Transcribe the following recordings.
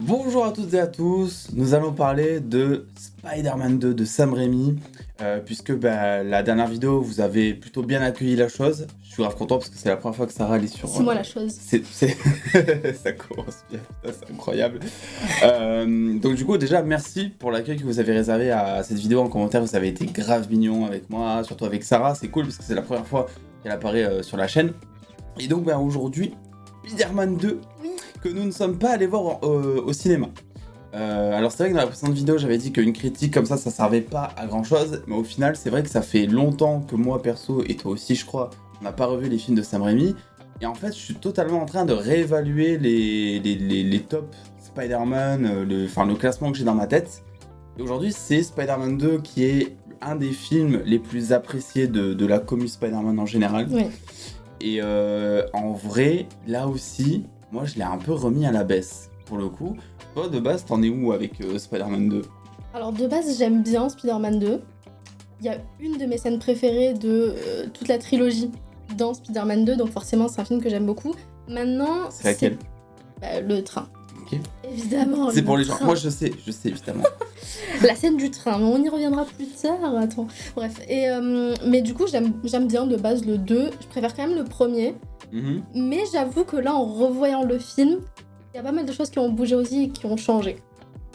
Bonjour à toutes et à tous, nous allons parler de Spider-Man 2 de Sam Raimi, puisque la dernière vidéo vous avez plutôt bien accueilli la chose. Je suis grave content parce que c'est la première fois que Sarah est sur... C'est moi la chose. Ça commence bien, putain, c'est incroyable. Donc du coup déjà merci pour l'accueil que vous avez réservé à cette vidéo en commentaire, vous avez été grave mignons avec moi, surtout avec Sarah, c'est cool parce que c'est la première fois qu'elle apparaît sur la chaîne. Et donc aujourd'hui, Spider-Man 2, Oui. que nous ne sommes pas allés voir au cinéma. Alors c'est vrai que dans la précédente vidéo j'avais dit qu'une critique comme ça servait pas à grand chose, mais au final c'est vrai que ça fait longtemps que moi perso, et toi aussi je crois, on n'a pas revu les films de Sam Raimi, et en fait je suis totalement en train de réévaluer les top Spider-Man, le classement que j'ai dans ma tête, et aujourd'hui c'est Spider-Man 2 qui est un des films les plus appréciés de la commu Spider-Man en général. Oui. Et en vrai, là aussi, moi je l'ai un peu remis à la baisse, pour le coup. Toi, de base, t'en es où avec Spider-Man 2 ? Alors de base, j'aime bien Spider-Man 2. Il y a une de mes scènes préférées de toute la trilogie dans Spider-Man 2, donc forcément c'est un film que j'aime beaucoup. Maintenant, C'est laquelle ? Le train. Ok. Évidemment. C'est le pour les gens. train. Moi je sais évidemment. La scène du train, mais on y reviendra plus tard. Attends. Bref. Et, mais du coup, j'aime bien de base le 2. Je préfère quand même le premier. Mhm. Mais j'avoue que là, en revoyant le film, il y a pas mal de choses qui ont bougé aussi et qui ont changé.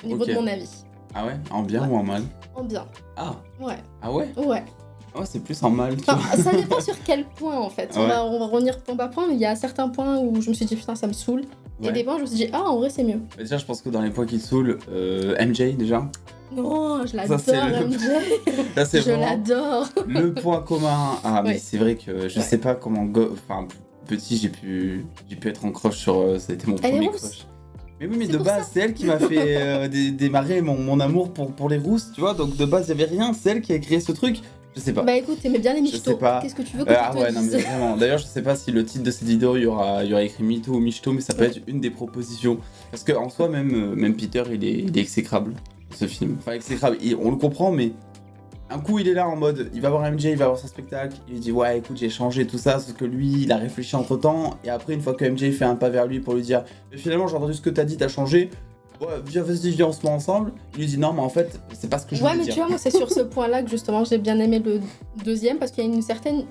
Au niveau Ok. de mon avis. Ah ouais ? En bien Ouais. ou en mal ? En bien. Ah Ouais. ouais ? Ouais. Ah ouais, c'est plus en mal, tu vois. Enfin, ça dépend sur quel point en fait. Ouais. On va revenir point par point, mais il y a certains points où je me suis dit putain ça me saoule. Et Ouais. des points où je me suis dit ah en vrai c'est mieux. Mais déjà, je pense que dans les points qui te saoulent, MJ déjà. Non, je l'adore Ça, c'est le- MJ. Là, c'est Je vraiment l'adore. le point commun. Ah, mais Ouais. c'est vrai que je Ouais. sais pas comment. Enfin, petit, j'ai pu être en crush sur. Ça a été mon Elle est premier rousse. crush. Mais oui, mais C'est de pour base, ça. c'est elle qui m'a fait démarrer mon amour pour les rousses, tu vois. Donc de base, il y avait rien. C'est elle qui a créé ce truc. Je sais pas. Bah écoute, t'aimais bien les Je sais michtos. pas. Qu'est-ce que tu veux que je Ah te ouais, non, mais dise vraiment. D'ailleurs, je sais pas si le titre de cette vidéo, il y aura écrit Mytho ou Michto, mais ça peut être une des propositions. Parce qu'en soi, même Peter, il est exécrable, ce film. Enfin, exécrable, on le comprend, mais un coup, il est là en mode, il va voir MJ, il va voir son spectacle, il lui dit, ouais, écoute, j'ai changé tout ça, sauf que lui, il a réfléchi entre temps, et après, une fois que MJ fait un pas vers lui pour lui dire, mais finalement, j'ai entendu ce que t'as dit, t'as changé. Ouais, viens, on se met ensemble. Il lui dit non, mais en fait, c'est pas ce que je Ouais, voulais mais dire. tu vois, moi c'est sur ce point-là que justement j'ai bien aimé le deuxième parce qu'il y a une certaine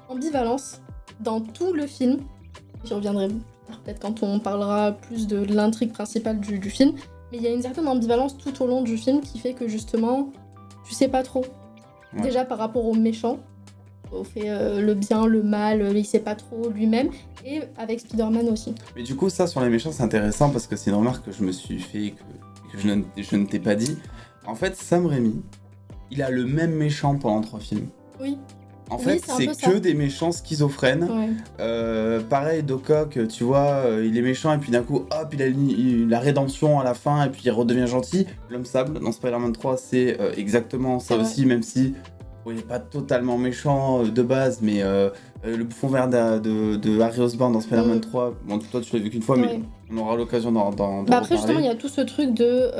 ambivalence dans tout le film. J'y reviendrai plus tard, peut-être quand on parlera plus de l'intrigue principale du film. Mais il y a une certaine ambivalence tout au long du film qui fait que justement, tu sais pas trop. Ouais. Déjà par rapport aux méchants, au fait le bien, le mal, il sait pas trop lui-même. Et avec Spider-Man aussi. Mais du coup, ça sur les méchants, c'est intéressant parce que c'est une remarque que je me suis fait et que je ne t'ai pas dit. En fait, Sam Raimi, il a le même méchant pendant 3 films. Oui. En Oui, fait, c'est un c'est peu que ça. des méchants schizophrènes. Ouais. Pareil, Doc Ock, tu vois, il est méchant et puis d'un coup, hop, il a la rédemption à la fin et puis il redevient gentil. L'homme sable dans Spider-Man 3, c'est exactement ça C'est vrai. aussi, même si bon, il n'est pas totalement méchant de base, mais le bouffon vert de Harry Osborn dans Spider-Man 3, bon, toi tu l'as vu qu'une fois, mais Ouais. on aura l'occasion d'en Bah après justement il reparler. y a tout ce truc de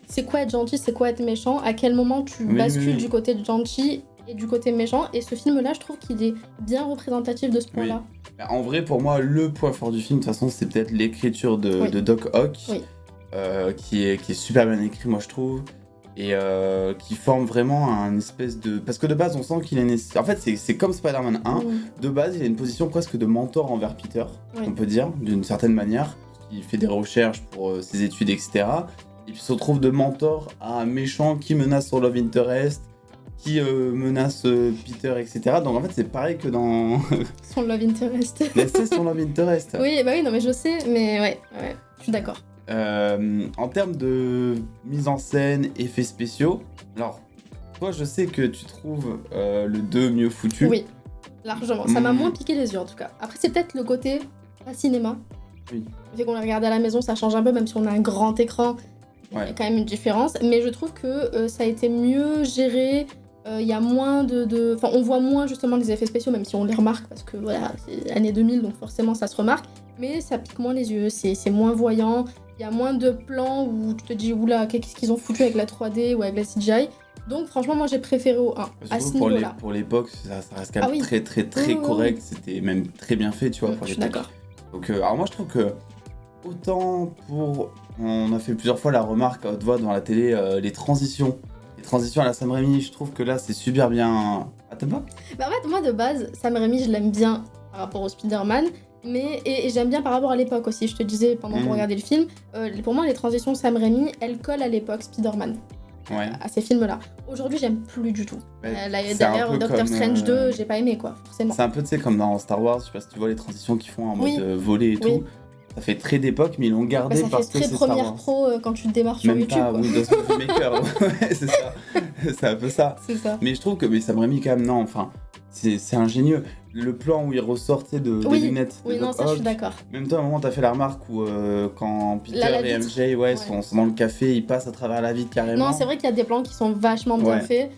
c'est quoi être gentil, c'est quoi être méchant, à quel moment tu Oui, bascules oui. du côté de gentil et du côté méchant, et ce film là je trouve qu'il est bien représentatif de ce point là. En vrai, pour moi, le point fort du film, de toute façon, c'est peut-être l'écriture Oui. de Doc Ock, Oui. qui est super bien écrit, moi je trouve, et qui forme vraiment un espèce de... Parce que de base, on sent qu'il est nécessaire... En fait, c'est comme Spider-Man 1, de base, il a une position presque de mentor envers Peter, Oui. on peut dire, d'une certaine manière. Il fait des recherches pour ses études, etc. Et puis il se retrouve de mentor à un méchant qui menace son love interest, qui menace Peter, etc. Donc en fait, c'est pareil que dans... Son love interest. C'est son love interest. Oui, bah oui, non mais je sais, mais ouais, je suis d'accord. En termes de mise en scène, effets spéciaux, alors, toi, je sais que tu trouves le 2 mieux foutu. Oui, largement. Ça m'a moins piqué les yeux en tout cas. Après c'est peut-être le côté pas cinéma. Oui. Le fait qu'on l'a regardé à la maison, ça change un peu, même si on a un grand écran. Il y Ouais. a quand même une différence, mais je trouve que ça a été mieux géré. Il y a moins Enfin, on voit moins justement les effets spéciaux, même si on les remarque, parce que voilà, c'est l'année 2000, donc forcément ça se remarque. Mais ça pique moins les yeux, c'est moins voyant. Il y a moins de plans où tu te dis, oula, qu'est-ce qu'ils ont foutu avec la 3D ou avec la CGI. Donc franchement, moi j'ai préféré au 1, à ce Surtout niveau-là. pour l'époque, ça reste quand même Ah oui. très Oui, oui, correct. C'était même très bien fait, tu vois, pour Je suis l'époque. d'accord. Donc, alors moi, je trouve que autant pour... On a fait plusieurs fois la remarque à haute voix devant la télé, les transitions. Les transitions à la Sam Raimi, je trouve que là, c'est super bien... Ah, t'aimes pas ? Bah en fait, moi de base, Sam Raimi, je l'aime bien par rapport au Spider-Man, mais et j'aime bien par rapport à l'époque aussi. Je te disais pendant qu'on regardait le film, pour moi, les transitions Sam Raimi, elles collent à l'époque Spider-Man. Ouais. À ces films-là. Aujourd'hui, j'aime plus du tout. C'est D'ailleurs, un peu Doctor comme, Strange 2, j'ai pas aimé, quoi, forcément. C'est un peu, tu sais, comme dans Star Wars, je sais pas si tu vois les transitions qu'ils font en mode Oui. volet et Oui. tout. Ça fait très d'époque, mais ils l'ont gardé Bah, parce ça que fait c'est très Star première Wars. pro quand tu démarres sur Même YouTube, pas quoi. Windows Movie Maker, ouais, c'est ça. C'est un peu ça. C'est ça. Mais je trouve que Sam Raimi, quand même, non, enfin, c'est ingénieux. Le plan où il ressortait des lunettes de Oui, non, Doc ça, je Ock. suis d'accord. Même toi, à un moment, t'as fait la remarque où quand Peter La et vitre. MJ sont dans le café, ils passent à travers la vitre carrément. Non, c'est vrai qu'il y a des plans qui sont vachement bien faits.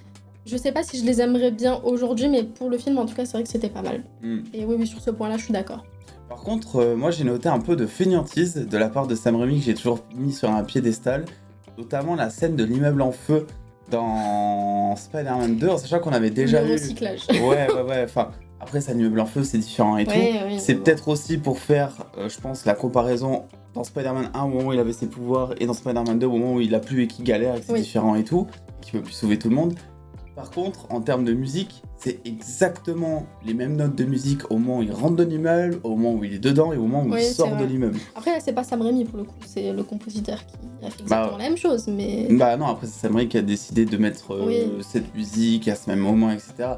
Je sais pas si je les aimerais bien aujourd'hui, mais pour le film, en tout cas, c'est vrai que c'était pas mal. Et oui, sur ce point-là, je suis d'accord. Par contre, moi j'ai noté un peu de fainéantise de la part de Sam Raimi que j'ai toujours mis sur un piédestal, notamment la scène de l'immeuble en feu dans Spider-Man 2, en sachant qu'on avait déjà Le eu... recyclage. Ouais, enfin, après c'est un immeuble en feu, c'est différent et tout. Oui, C'est peut-être aussi pour faire, je pense, la comparaison dans Spider-Man 1 au moment où il avait ses pouvoirs et dans Spider-Man 2 au moment où il a plus et qu'il galère et que c'est différent et tout, qu'il peut plus sauver tout le monde. Par contre, en termes de musique, c'est exactement les mêmes notes de musique au moment où il rentre dans l'immeuble, au moment où il est dedans et au moment où il sort de l'immeuble. Après, là, c'est pas Sam Raimi pour le coup, c'est le compositeur qui a fait exactement la même chose, mais... Bah non, après c'est Sam Raimi qui a décidé de mettre cette musique à ce même moment, etc.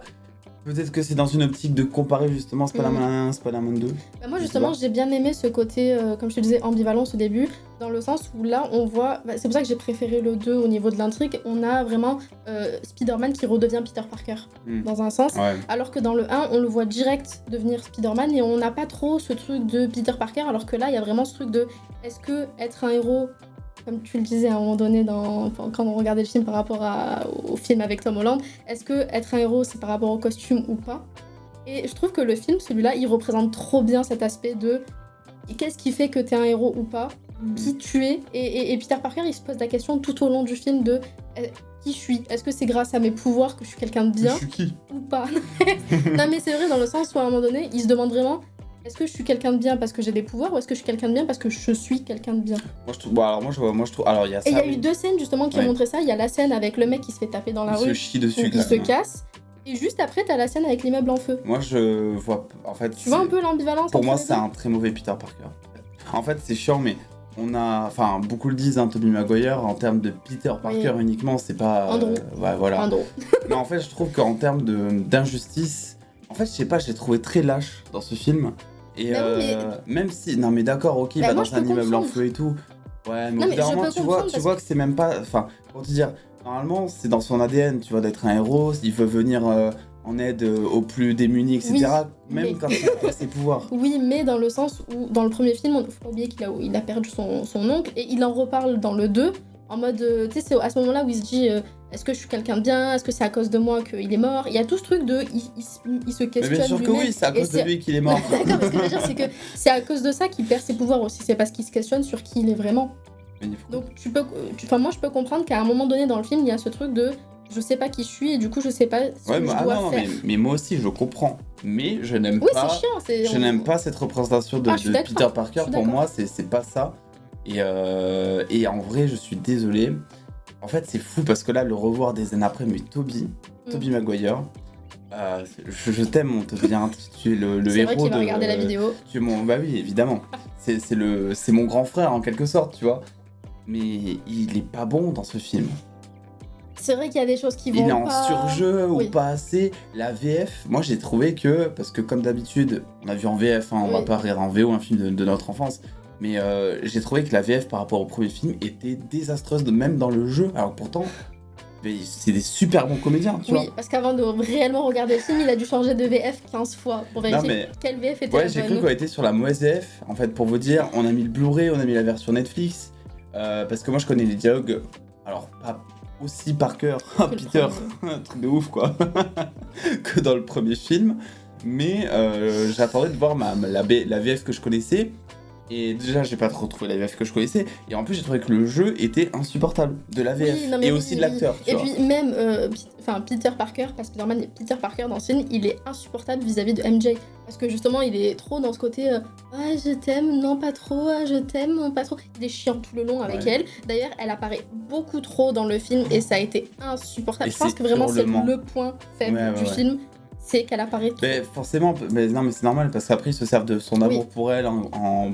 Peut-être que c'est dans une optique de comparer justement Spider-Man 1, Spider-Man 2. Bah moi justement j'ai bien aimé ce côté, comme je te disais, ambivalence au début, dans le sens où là on voit, c'est pour ça que j'ai préféré le 2 au niveau de l'intrigue, on a vraiment Spider-Man qui redevient Peter Parker, dans un sens, alors que dans le 1 on le voit direct devenir Spider-Man et on n'a pas trop ce truc de Peter Parker, alors que là il y a vraiment ce truc de, est-ce que être un héros, comme tu le disais à un moment donné quand on regardait le film par rapport au film avec Tom Holland, est-ce que être un héros c'est par rapport au costume ou pas? Et je trouve que le film, celui-là, il représente trop bien cet aspect de qu'est-ce qui fait que t'es un héros ou pas, qui tu es, et Peter Parker il se pose la question tout au long du film de qui je suis, est-ce que c'est grâce à mes pouvoirs que je suis quelqu'un de bien je suis qui ou pas? Non mais c'est vrai dans le sens où à un moment donné il se demande vraiment, est-ce que je suis quelqu'un de bien parce que j'ai des pouvoirs ou est-ce que je suis quelqu'un de bien parce que je suis quelqu'un de bien? Moi je trouve, alors il y a ça. Et il y a eu deux scènes justement qui ont montré ça. Il y a la scène avec le mec qui se fait taper dans la rue, il se chie dessus, il se casse, et juste après t'as la scène avec l'immeuble en feu. Moi je vois, en fait. Tu vois un peu l'ambivalence? Pour moi c'est un très mauvais Peter Parker. En fait c'est chiant mais on a, enfin beaucoup le disent, Tobey Maguire en termes de Peter Parker uniquement, c'est pas. Andrew. Ouais voilà. Andrew. Mais en fait je trouve qu'en termes d'injustice, en fait je sais pas, je l'ai trouvé très lâche dans ce film. Et même si, non mais d'accord, ok, il va dans un immeuble en feu et tout. Ouais, mais au bout d'un moment, tu vois que c'est même pas. Enfin, pour te dire, normalement, c'est dans son ADN, tu vois, d'être un héros, il veut venir en aide aux plus démunis, etc. Même quand il n'a pas ses pouvoirs. Oui, mais dans le sens où, dans le premier film, il faut pas oublier qu'il a perdu son oncle, et il en reparle dans le 2, en mode, tu sais, c'est à ce moment-là où il se dit, est-ce que je suis quelqu'un de bien, est-ce que c'est à cause de moi qu'il est mort? Il y a tout ce truc de, il se questionne. Mais bien sûr que oui, c'est à cause de lui qu'il est mort. D'accord, mais ce que je veux dire, c'est que c'est à cause de ça qu'il perd ses pouvoirs aussi, c'est parce qu'il se questionne sur qui il est vraiment. Donc moi je peux comprendre qu'à un moment donné dans le film, il y a ce truc de, je sais pas qui je suis et du coup je sais pas ce que je dois faire. Mais moi aussi je comprends, mais je n'aime pas. Oui, c'est chiant. Je n'aime pas cette représentation de Peter Parker. Pour moi, c'est pas ça. Et en vrai, je suis désolé. En fait, c'est fou parce que là, le revoir des années après, mais Tobey Maguire, je t'aime, mon Tobey, hein, tu es le héros. C'est vrai qu'il va regarder la vidéo. Tu es mon, bah oui, évidemment. C'est mon grand frère en quelque sorte, tu vois. Mais il est pas bon dans ce film. C'est vrai qu'il y a des choses qui vont pas... Il est en surjeu ou pas assez. La VF, moi j'ai trouvé que, parce que comme d'habitude, on a vu en VF, hein, on va pas regarder en VO un film de notre enfance, mais j'ai trouvé que la VF par rapport au premier film était désastreuse, même dans le jeu. Alors pourtant, c'est des super bons comédiens, tu vois. Oui, parce qu'avant de réellement regarder le film, il a dû changer de VF 15 fois pour vérifier quelle VF était la bonne. J'ai cru qu'on était sur la mauvaise VF. En fait, pour vous dire, on a mis le Blu-ray, on a mis la version Netflix, parce que moi je connais les dialogues, alors pas aussi par cœur, Peter, un truc de ouf quoi, que dans le premier film, mais j'attendais de voir la VF que je connaissais, Et déjà, j'ai pas trop trouvé la VF que je connaissais. Et en plus, j'ai trouvé que le jeu était insupportable de la VF Oui, non, mais et oui, aussi de oui. l'acteur. Et puis même Peter Parker, pas Spider-Man, mais Peter Parker dans ce film, il est insupportable vis-à-vis de MJ. Parce que justement, il est trop dans ce côté ah, je t'aime, non pas trop, ah, je t'aime, non pas trop. Il est chiant tout le long avec elle. D'ailleurs, elle apparaît beaucoup trop dans le film et ça a été insupportable. Et Je pense c'est que vraiment, c'est hurlement. le point faible du film. C'est qu'elle apparaît trop. Mais forcément, mais non, mais c'est normal parce qu'après ils se servent de son amour pour elle en...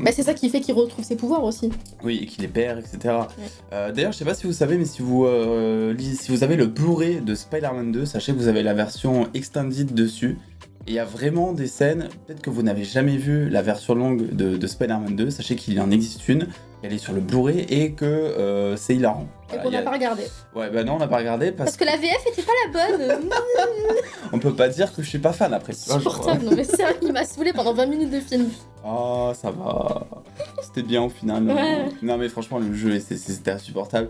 Bah, c'est ça qui fait qu'il retrouve ses pouvoirs aussi. Oui, et qu'il les perd, etc. D'ailleurs, je sais pas si vous savez, mais si vous avez le Blu-ray de Spider-Man 2, sachez que vous avez la version extended dessus. Et il y a vraiment des scènes, peut-être que vous n'avez jamais vu la version longue de Spider-Man 2, sachez qu'il en existe une, qu'elle est sur le Blu-ray et que c'est hilarant. Et qu'on n'a pas regardé. Ouais, bah non, on n'a pas regardé parce que la VF était pas la bonne. On peut pas dire que je suis pas fan après. C'est insupportable, non mais sérieux, il m'a saoulé pendant 20 minutes de film. Oh, ça va. C'était bien au final. Ouais. Non mais franchement, le jeu, c'était insupportable.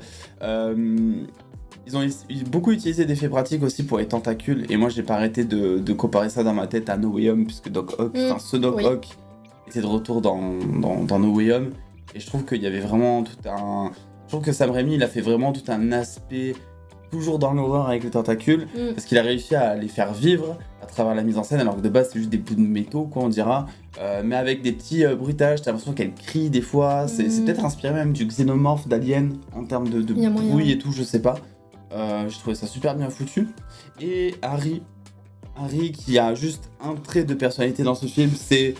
Ils ont beaucoup utilisé d'effets pratiques aussi pour les tentacules, et moi j'ai pas arrêté de comparer ça dans ma tête à No Way Home, puisque Doc Ock, ce Doc Ock était de retour dans No Way Home, et je trouve qu'il y avait vraiment tout un... Je trouve que Sam Raimi, il a fait vraiment tout un aspect toujours dans l'horreur avec les tentacules, parce qu'il a réussi à les faire vivre à travers la mise en scène, alors que de base c'est juste des bouts de métaux, quoi, on dira, mais avec des petits bruitages, t'as l'impression qu'elle crie des fois, c'est peut-être inspiré même du xénomorphe d'Alien, en termes de bruit et tout, je sais pas. J'ai trouvé ça super bien foutu. Et Harry qui a juste un trait de personnalité dans ce film, c'est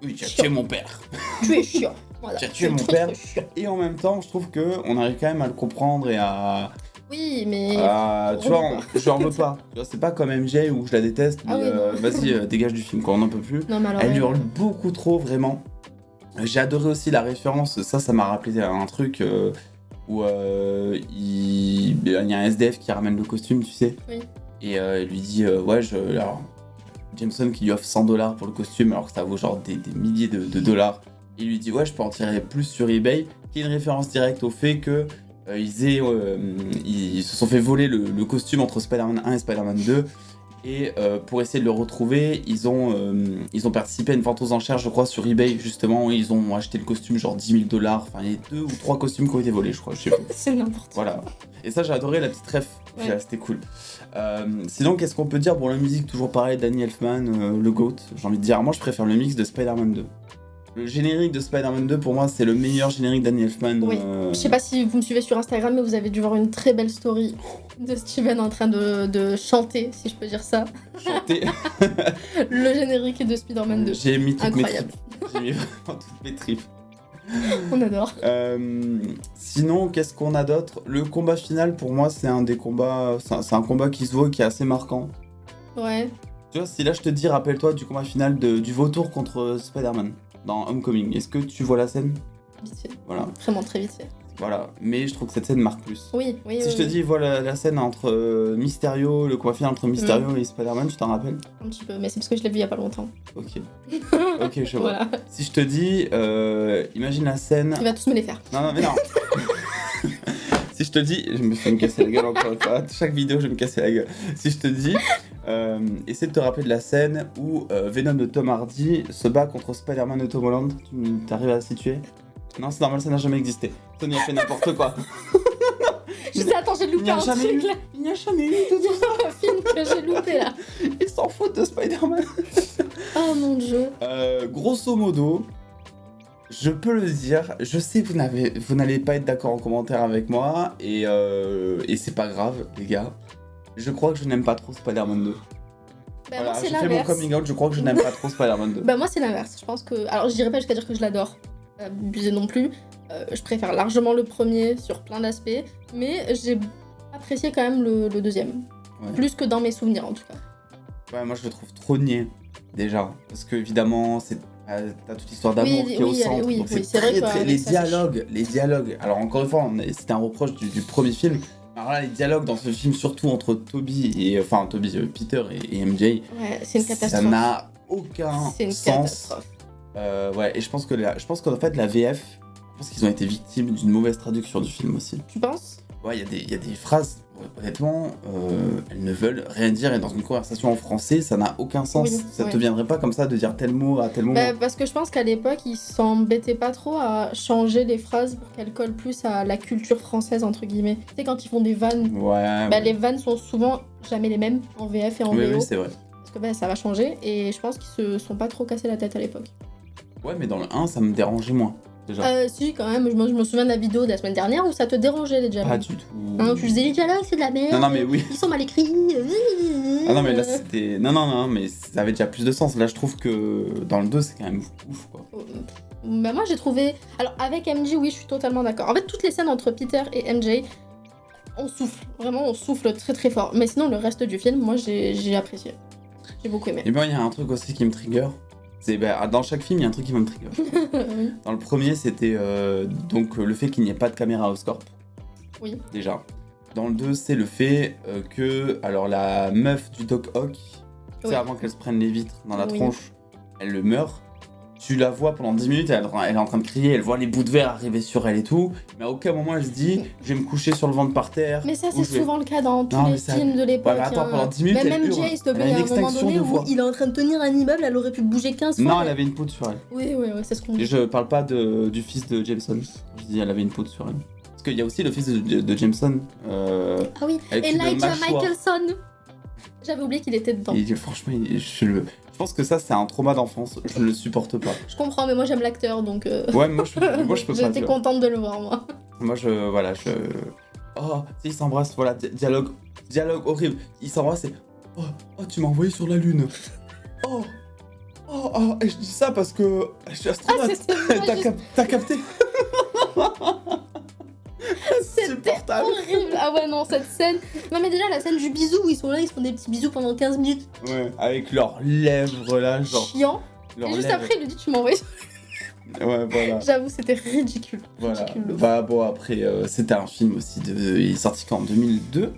oui, tu as tué mon père. Tu es chiant. Voilà. Tu as tué mon père. Et en même temps, je trouve que on arrive quand même à le comprendre et à... Oui, mais... tu vois, je n'en veux pas. Tu vois, c'est pas comme MJ où je la déteste, mais vas-y, dégage du film, quoi, on n'en peut plus. Non, mais alors, elle hurle beaucoup trop, vraiment. J'ai adoré aussi la référence, ça m'a rappelé un truc... où il y a un SDF qui ramène le costume, tu sais. Oui. Et il lui dit alors, Jameson qui lui offre $100 pour le costume alors que ça vaut genre des milliers de dollars. Et il lui dit ouais, je peux en tirer plus sur eBay, qui est une référence directe au fait que ils se sont fait voler le costume entre Spider-Man 1 et Spider-Man 2. Et pour essayer de le retrouver, ils ont participé à une vente aux enchères, je crois, sur eBay, justement, où ils ont acheté le costume genre $10 000. Enfin, il y a 2 ou 3 costumes qui ont été volés, je crois, je sais plus. C'est n'importe quoi. Voilà. Et ça, j'ai adoré la petite ref. C'était cool. Sinon, qu'est-ce qu'on peut dire pour la musique? Toujours pareil, Danny Elfman, le GOAT. J'ai envie de dire, moi, je préfère le mix de Spider-Man 2. Le générique de Spider-Man 2, pour moi, c'est le meilleur générique Danny Elfman. Oui. Je sais pas si vous me suivez sur Instagram, mais vous avez dû voir une très belle story de Steven en train de chanter, si je peux dire ça. Chanter. Le générique de Spider-Man 2. J'ai mis toutes mes Incroyable. tripes. J'ai mis vraiment toutes mes tripes. On adore. Sinon, qu'est-ce qu'on a d'autre? Le combat final, pour moi, c'est un des combats... C'est un combat qui se voit, qui est assez marquant. Ouais. Tu vois, si là, je te dis, rappelle-toi du combat final du vautour contre Spider-Man dans Homecoming. Est-ce que tu vois la scène? Vite fait. Voilà. Vraiment très vite fait. Voilà. Mais je trouve que cette scène marque plus. Oui. Si je te dis, voilà la scène entre Mysterio, le combat final entre Mysterio et Spider-Man, tu t'en rappelles? Un petit peu, mais c'est parce que je l'ai vu il y a pas longtemps. Ok. Ok, je vois. Voilà. Si je te dis, imagine la scène... Il va tous me les faire. Non, mais non. Si je te dis, je me fais me casser la gueule encore une fois. Chaque vidéo, je vais me casser la gueule. Si je te dis, essaie de te rappeler de la scène où Venom de Tom Hardy se bat contre Spider-Man de Tom Holland. Tu arrives à la situer? Non, c'est normal, ça n'a jamais existé. Tony a fait n'importe quoi. Je disais, attends, j'ai loupé un truc là. Il n'y a jamais eu de Un film que j'ai loupé là. Ils s'en foutent de Spider-Man. Oh mon dieu. Grosso modo, je peux le dire, je sais que vous n'allez pas être d'accord en commentaire avec moi, et c'est pas grave, les gars. Je crois que je n'aime pas trop Spider-Man 2. Bah voilà, moi c'est j'ai fait l'inverse. mon coming out, je crois que je n'aime pas trop Spider-Man 2. Bah moi c'est l'inverse. Je pense que... Alors je dirais pas jusqu'à dire que je l'adore. Abusé non plus. Je préfère largement le premier sur plein d'aspects. Mais j'ai apprécié quand même le deuxième. Ouais. Plus que dans mes souvenirs en tout cas. Ouais, moi je le trouve trop niais, déjà. Parce que évidemment, t'as toute l'histoire d'amour qui est au centre. Donc c'est vrai très, que les dialogues. Alors encore une fois, c'était un reproche du premier film. Alors là, les dialogues dans ce film, surtout entre Peter et MJ, ouais, c'est une catastrophe. Ça n'a aucun c'est une sens. Catastrophe. Ouais, et je pense qu'en fait, la VF, je pense qu'ils ont été victimes d'une mauvaise traduction du film aussi. Tu penses? Ouais, il y a des phrases, honnêtement, elles ne veulent rien dire, et dans une conversation en français, ça n'a aucun sens. Oui, Ça ouais. te viendrait pas comme ça de dire tel mot à tel moment. Bah, parce que je pense qu'à l'époque, ils s'embêtaient pas trop à changer les phrases pour qu'elles collent plus à la culture française, entre guillemets. Tu sais, quand ils font des vannes, Ouais. bah, les vannes sont souvent jamais les mêmes en VF et en Oui, VO. oui, c'est vrai. Parce que bah, ça va changer, et je pense qu'ils se sont pas trop cassés la tête à l'époque. Ouais, mais dans le 1, ça me dérangeait moins, déjà. Si, quand même, je me souviens de la vidéo de la semaine dernière où ça te dérangeait les Pas dialogues. du tout. Hein, tu disais les dialogues, c'est de la merde. Non, mais oui. Ils sont mal écrits. Ah non, mais là, c'était... Non, mais ça avait déjà plus de sens. Là, je trouve que dans le 2, c'est quand même ouf, quoi. Bah moi j'ai trouvé... Alors avec MJ, oui, je suis totalement d'accord. En fait, toutes les scènes entre Peter et MJ, on souffle. Vraiment, on souffle très très fort. Mais sinon, le reste du film, moi j'ai apprécié. J'ai beaucoup aimé. Et ben, il y a un truc aussi qui me trigger. C'est, dans chaque film, il y a un truc qui va me trigger. Oui. Dans le premier, c'était donc le fait qu'il n'y ait pas de caméra au Oscorp. Oui. Déjà. Dans le 2, c'est le fait que... Alors, la meuf du Doc Ock, tu sais, Oui. avant qu'elle se prenne les vitres dans la Oui. tronche, elle le meurt. Tu la vois pendant 10 minutes, elle est en train de crier, elle voit les bouts de verre arriver sur elle et tout. Mais à aucun moment, elle se dit, je vais me coucher sur le ventre par terre. Mais ça, ou c'est je vais- souvent le cas dans tous Non, mais les ça- films de l'époque. Ouais, mais attends, hein. pendant 10 minutes, Même elle MJ, hurle. s'il te Elle plaît, a il y une a un moment extinction donné de où voix. il est en train de tenir un immeuble, elle aurait pu bouger 15 fois. Non, elle avait une poudre sur elle. Oui, c'est ce qu'on Et dit. je parle pas du fils de Jameson. Je dis, elle avait une poudre sur elle. Parce qu'il y a aussi le fils de Jameson. Ah oui, avec une Elijah mâchoire. Michelson. J'avais oublié qu'il était dedans. Franchement, je pense que ça, c'est un trauma d'enfance. Je ne le supporte pas. Je comprends, mais moi j'aime l'acteur, donc Ouais, moi, je peux pas. j'étais tu vois. contente de le voir, moi. Moi, Oh, tu sais, ils s'embrassent, voilà, dialogue horrible. Ils s'embrassent et... Oh, tu m'as envoyé sur la lune. Oh, et je dis ça parce que je suis astronaute. T'as capté. C'était Insupportable. horrible. Ah ouais, non, cette scène. Non, mais déjà, la scène du bisou où ils sont là, ils se font des petits bisous pendant 15 minutes. Ouais, avec leurs lèvres là, genre. Chiant. Leurs Et juste lèvres. après, il lui dit, tu m'as envoyé. Ouais, voilà. J'avoue, c'était ridicule. Voilà. Ridicule. Bah bon, après, c'était un film aussi il est sorti quand, en 2002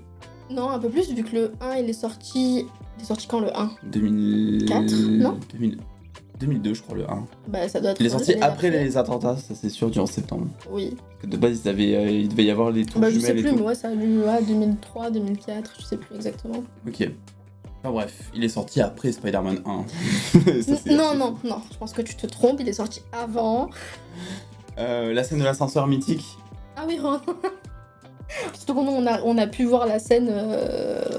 Non, un peu plus, vu que le 1, il est sorti. Il est sorti quand le 1 2004 non 2002, je crois, le 1. Bah, ça doit être. Il est sorti l'année après d'après. les attentats, ça c'est sûr, en septembre. Oui. Parce que de base, il devait y avoir les tours Bah, je sais jumelles et plus, tout. mais ouais, ça a dû. Ouais, 2003, 2004, je sais plus exactement. Ok. Enfin bref, il est sorti après Spider-Man 1. Ça, c'est- Non, je pense que tu te trompes, il est sorti avant. La scène de l'ascenseur mythique. Ah oui, vraiment. Surtout qu'on a pu voir la scène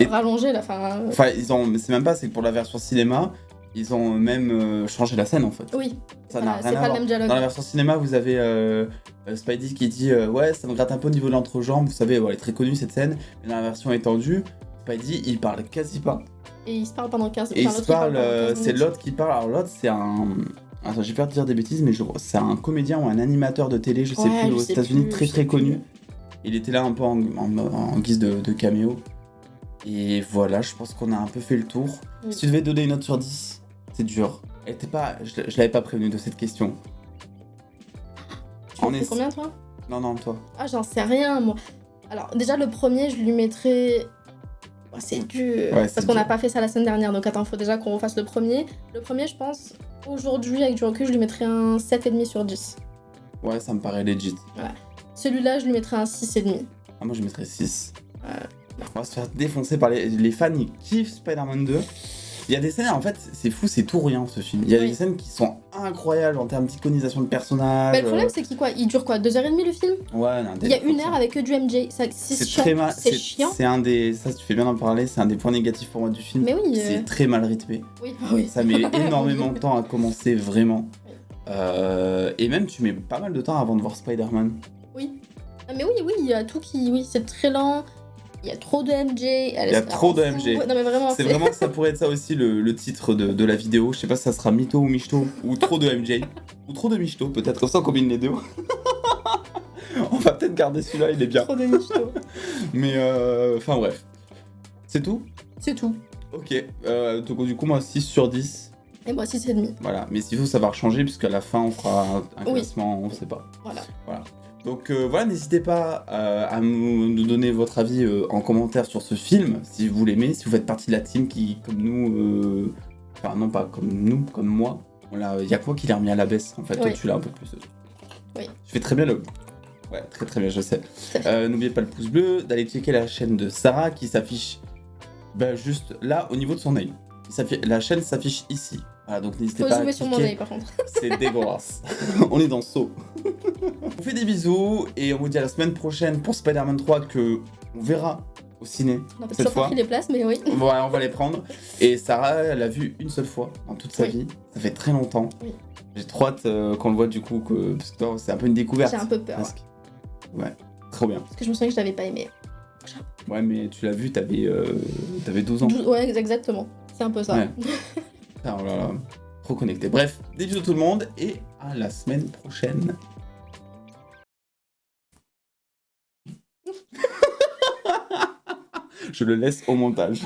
Et- rallongée, là. Enfin, Enfin, mais c'est même pas, c'est que pour la version cinéma, ils ont même changé la scène en fait. oui. Ça n'a C'est rien à pas le voir. même dialogue. Dans la version cinéma, vous avez Spidey qui dit ouais, ça me gratte un peu au niveau de l'entrejambe. Vous savez, elle est très connue cette scène. Mais dans la version étendue, Spidey il parle quasi pas. Et ils se parlent pendant 15 Et il enfin, se l'autre, parle, pendant 15 c'est minutes. l'autre qui parle. Alors l'autre, c'est un. Attends, j'ai peur de dire des bêtises, mais c'est un comédien ou un animateur de télé, je sais Ouais, plus, je aux sais États-Unis, plus, très je très sais connu. plus. Il était là un peu en guise de caméo. Et voilà, je pense qu'on a un peu fait le tour. Oui. Si tu devais donner une note sur 10, c'est dur. Je l'avais pas prévenu de cette question. Tu me fais combien, toi? Non, toi. Ah, j'en sais rien, moi. Alors, déjà, le premier, je lui mettrais... Oh, c'est dur. Ouais, c'est parce qu'on dur. n'a pas fait ça la semaine dernière, donc attends, faut déjà qu'on refasse le premier. Le premier, je pense, aujourd'hui, avec du recul, je lui mettrais un 7,5 sur 10. Ouais, ça me paraît legit. Celui-là, je lui mettrais un 6,5. Ah, moi je mettrais 6. Ouais. On va se faire défoncer par les fans, ils kiffent Spider-Man 2. Il y a des scènes, en fait, c'est fou, c'est tout ou rien ce film. Il y a Oui. des scènes qui sont incroyables en termes d'iconisation de personnages. Bah, le problème, c'est qu'il dure quoi, 2h30 le film? Ouais, non, Il y a une heure avec que du MJ. C'est chiant. très mal. C'est chiant. C'est un des. Ça, tu fais bien d'en parler, c'est un des points négatifs pour moi du film. Mais oui. C'est très mal rythmé. Oui, ah oui. Ça met énormément de temps à commencer, vraiment. Oui. Et même, tu mets pas mal de temps avant de voir Spider-Man. Oui. Ah, mais oui, il y a tout qui... Oui, c'est très lent. Il y a trop de MJ. Il y a trop de MJ. Ouais, non, mais vraiment, C'est vraiment, ça pourrait être ça aussi le titre de la vidéo. Je sais pas si ça sera Mytho ou Michto, ou trop de MJ, ou trop de Michto, peut-être. Comme ça, on combine les deux. On va peut-être garder celui-là, il est bien. trop de michto. Mais enfin bref. C'est tout? C'est tout. Ok. Donc du coup, moi, 6 sur 10. Et moi, 6,5. Voilà. Mais s'il faut, ça va changer, puisqu'à la fin, on fera un Oui. classement, on sait pas. Voilà. Donc voilà, n'hésitez pas à nous donner votre avis en commentaire sur ce film, si vous l'aimez, si vous faites partie de la team qui, comme nous, enfin non pas comme nous, comme moi, il y a que moi qui l'ai remis à la baisse, en fait, toi Oui. tu l'as un peu plus. Oui. Je fais très bien le... Ouais, très très bien, je sais. N'oubliez pas le pouce bleu, d'aller checker la chaîne de Sarah qui s'affiche juste là au niveau de son œil. La chaîne s'affiche ici. Voilà, donc n'hésitez Faut pas à zoomer sur mon cliquer. œil par contre. C'est dégueulasse. On est dans Saut. On vous fait des bisous et on vous dit à la semaine prochaine pour Spider-Man 3 que on verra au ciné On a cette toujours pas fois. pris les places, mais oui. Voilà, on va les prendre. Et Sarah, elle l'a vu une seule fois dans toute sa Oui. vie. Ça fait très longtemps. Oui. J'ai trop hâte qu'on le voit du coup, parce que toi, c'est un peu une découverte. J'ai un peu peur. Presque. Ouais, trop bien. Parce que je me souviens que je l'avais pas aimé. Ouais, mais tu l'as vu, t'avais 12 ans. Ouais, exactement. C'est un peu ça. Ouais. Ah, oh là là, trop connecté. Bref, des bisous tout le monde et à la semaine prochaine. Je le laisse au montage.